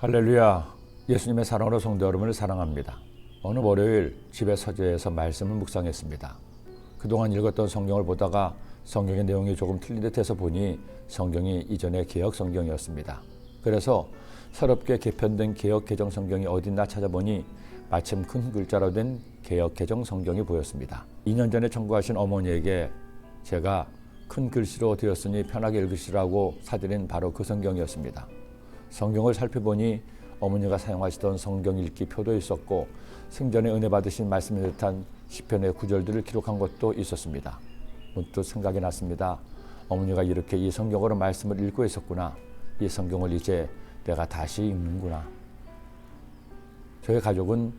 할렐루야. 예수님의 사랑으로 성도 여러분을 사랑합니다. 어느 월요일 집에 서재에서 말씀을 묵상했습니다. 그동안 읽었던 성경을 보다가 성경의 내용이 조금 틀린 듯해서 보니 성경이 이전의 개역 성경이었습니다. 그래서 새롭게 개편된 개역 개정 성경이 어딨나 찾아보니 마침 큰 글자로 된 개역 개정 성경이 보였습니다. 2년 전에 청구하신 어머니에게 제가 큰 글씨로 되었으니 편하게 읽으시라고 사드린 바로 그 성경이었습니다. 성경을 살펴보니 어머니가 사용하시던 성경 읽기 표도 있었고 생전에 은혜 받으신 말씀이 듯한 시편의 구절들을 기록한 것도 있었습니다. 문득 생각이 났습니다. 어머니가 이렇게 이 성경으로 말씀을 읽고 있었구나. 이 성경을 이제 내가 다시 읽는구나. 저희 가족은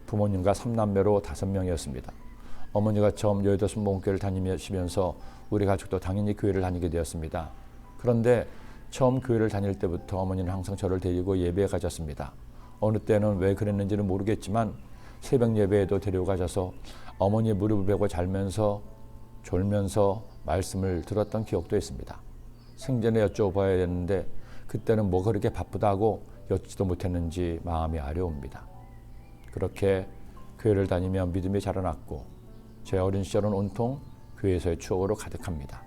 부모님과 3남매로 5명이었습니다. 어머니가 처음 여의도 순복음교회를 다니시면서 우리 가족도 당연히 교회를 다니게 되었습니다. 그런데 처음 교회를 다닐 때부터 어머니는 항상 저를 데리고 예배에 가셨습니다. 어느 때는 왜 그랬는지는 모르겠지만 새벽 예배에도 데리고 가셔서 어머니의 무릎을 베고 자면서 졸면서 말씀을 들었던 기억도 있습니다. 생전에 여쭤봐야 했는데 그때는 뭐 그렇게 바쁘다고 여쭙지도 못했는지 마음이 아려옵니다. 그렇게 교회를 다니며 믿음이 자라났고 제 어린 시절은 온통 교회에서의 추억으로 가득합니다.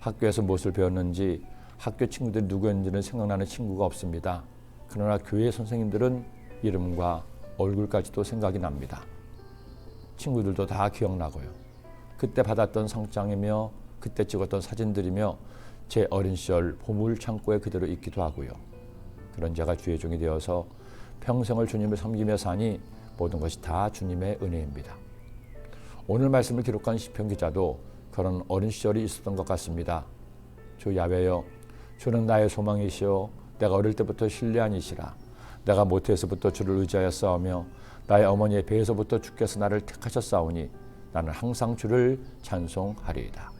학교에서 무엇을 배웠는지 학교 친구들이 누구였는지는 생각나는 친구가 없습니다. 그러나 교회 선생님들은 이름과 얼굴까지도 생각이 납니다. 친구들도 다 기억나고요. 그때 받았던 상장이며 그때 찍었던 사진들이며 제 어린 시절 보물창고에 그대로 있기도 하고요. 그런 제가 주의 종이 되어서 평생을 주님을 섬기며 사니 모든 것이 다 주님의 은혜입니다. 오늘 말씀을 기록한 시편 기자도 그런 어린 시절이 있었던 것 같습니다. 주 야훼여, 주는 나의 소망이시오. 내가 어릴 때부터 신뢰하니시라. 내가 모태에서부터 주를 의지하여 싸우며 나의 어머니의 배에서부터 주께서 나를 택하셨사오니 나는 항상 주를 찬송하리이다.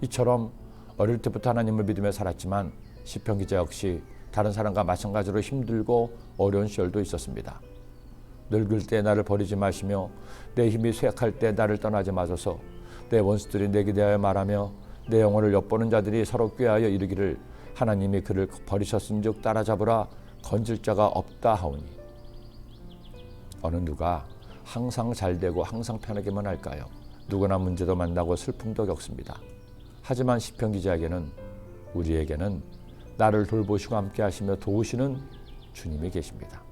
이처럼 어릴 때부터 하나님을 믿으며 살았지만 시편 기자 역시 다른 사람과 마찬가지로 힘들고 어려운 시절도 있었습니다. 늙을 때 나를 버리지 마시며 내 힘이 쇠약할 때 나를 떠나지 마소서. 내 원수들이 내게 대하여 말하며 내 영혼을 엿보는 자들이 서로 꾀하여 이르기를 하나님이 그를 버리셨은즉 따라잡으라 건질 자가 없다 하오니. 어느 누가 항상 잘되고 항상 편하게만 할까요? 누구나 문제도 만나고 슬픔도 겪습니다. 하지만 시편 기자에게는 우리에게는 나를 돌보시고 함께 하시며 도우시는 주님이 계십니다.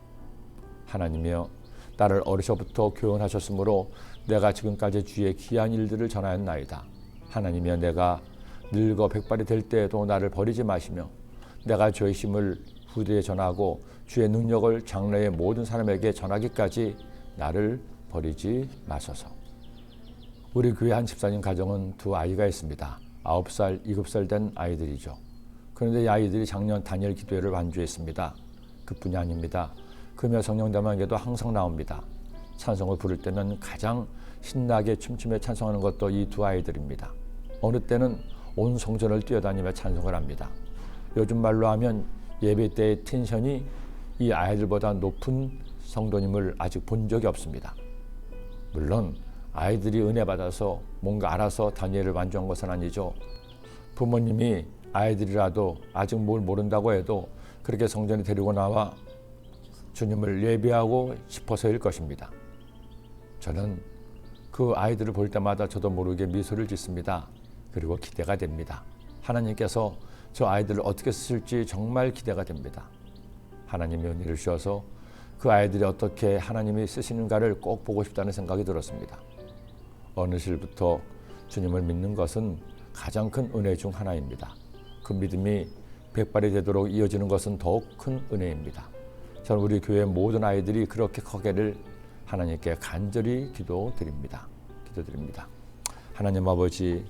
하나님이여, 나를 어려서부터 교훈하셨으므로 내가 지금까지 주의 귀한 일들을 전하였나이다. 하나님이여, 내가 늙어 백발이 될 때에도 나를 버리지 마시며 내가 주의 힘을 후대에 전하고 주의 능력을 장래의 모든 사람에게 전하기까지 나를 버리지 마소서. 우리 교회 한 집사님 가정은 2 아이가 있습니다. 9살, 7살 된 아이들이죠. 그런데 이 아이들이 작년 다니엘 기도회를 완주했습니다. 그뿐이 아닙니다. 금요 성령대만에게도 항상 나옵니다. 찬송을 부를 때면 가장 신나게 춤추며 찬송하는 것도 이 2 아이들입니다. 어느 때는 온 성전을 뛰어다니며 찬송을 합니다. 요즘 말로 하면 예배 때의 텐션이 이 아이들보다 높은 성도님을 아직 본 적이 없습니다. 물론 아이들이 은혜 받아서 뭔가 알아서 다니엘을 완주한 것은 아니죠. 부모님이 아이들이라도 아직 뭘 모른다고 해도 그렇게 성전에 데리고 나와 주님을 예배하고 싶어서일 것입니다. 저는 그 아이들을 볼 때마다 저도 모르게 미소를 짓습니다. 그리고 기대가 됩니다. 하나님께서 저 아이들을 어떻게 쓰실지 정말 기대가 됩니다. 하나님의 은혜를 주셔서 그 아이들이 어떻게 하나님이 쓰시는가를 꼭 보고 싶다는 생각이 들었습니다. 어느 시부터 주님을 믿는 것은 가장 큰 은혜 중 하나입니다. 그 믿음이 백발이 되도록 이어지는 것은 더욱 큰 은혜입니다. 저는 우리 교회 모든 아이들이 그렇게 커기를 하나님께 간절히 기도드립니다. 하나님 아버지,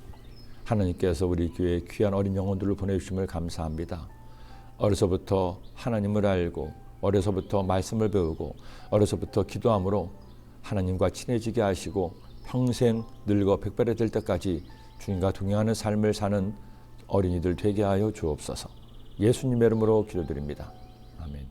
하나님께서 우리 교회에 귀한 어린 영혼들을 보내주심을 감사합니다. 어려서부터 하나님을 알고 어려서부터 말씀을 배우고 어려서부터 기도함으로 하나님과 친해지게 하시고 평생 늙어 백발이 될 때까지 주님과 동행하는 삶을 사는 어린이들 되게 하여 주옵소서. 예수님의 이름으로 기도드립니다. 아멘.